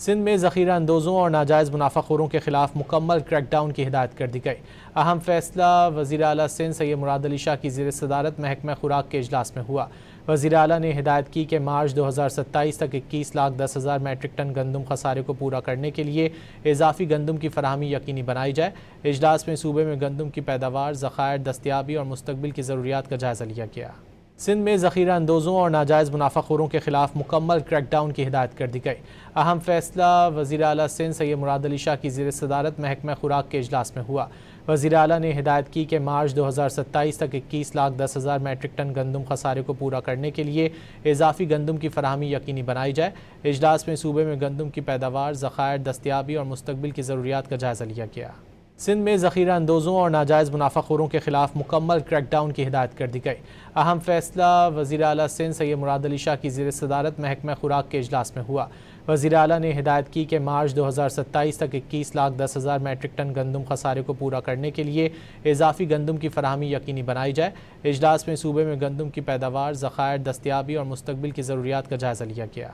سندھ میں ذخیرہ اندوزوں اور ناجائز منافع خوروں کے خلاف مکمل کریک ڈاؤن کی ہدایت کر دی گئی۔ اہم فیصلہ وزیر اعلیٰ سندھ سید مراد علی شاہ کی زیر صدارت محکمہ خوراک کے اجلاس میں ہوا۔ وزیر اعلیٰ نے ہدایت کی کہ مارچ 2027 تک 21,10,000 میٹرک ٹن گندم خسارے کو پورا کرنے کے لیے اضافی گندم کی فراہمی یقینی بنائی جائے۔ اجلاس میں صوبے میں گندم کی پیداوار، ذخائر، دستیابی اور مستقبل کی ضروریات کا جائزہ لیا گیا۔ سندھ میں ذخیرہ اندوزوں اور ناجائز منافع خوروں کے خلاف مکمل کریک ڈاؤن کی ہدایت کر دی گئی۔ اہم فیصلہ وزیر اعلیٰ سندھ سید مراد علی شاہ کی زیر صدارت محکمہ خوراک کے اجلاس میں ہوا۔ وزیر اعلیٰ نے ہدایت کی کہ مارچ 2027 تک 21,10,000 میٹرک ٹن گندم خسارے کو پورا کرنے کے لیے اضافی گندم کی فراہمی یقینی بنائی جائے۔ اجلاس میں صوبے میں گندم کی پیداوار، ذخائر، دستیابی اور مستقبل کی ضروریات کا جائزہ لیا گیا۔ سندھ میں ذخیرہ اندوزوں اور ناجائز منافع خوروں کے خلاف مکمل کریک ڈاؤن کی ہدایت کر دی گئی۔ اہم فیصلہ وزیر اعلیٰ سندھ سید مراد علی شاہ کی زیر صدارت محکمہ خوراک کے اجلاس میں ہوا۔ وزیر اعلیٰ نے ہدایت کی کہ مارچ 2027 تک 21,10,000 میٹرک ٹن گندم خسارے کو پورا کرنے کے لیے اضافی گندم کی فراہمی یقینی بنائی جائے۔ اجلاس میں صوبے میں گندم کی پیداوار، ذخائر، دستیابی اور مستقبل کی ضروریات کا جائزہ لیا گیا۔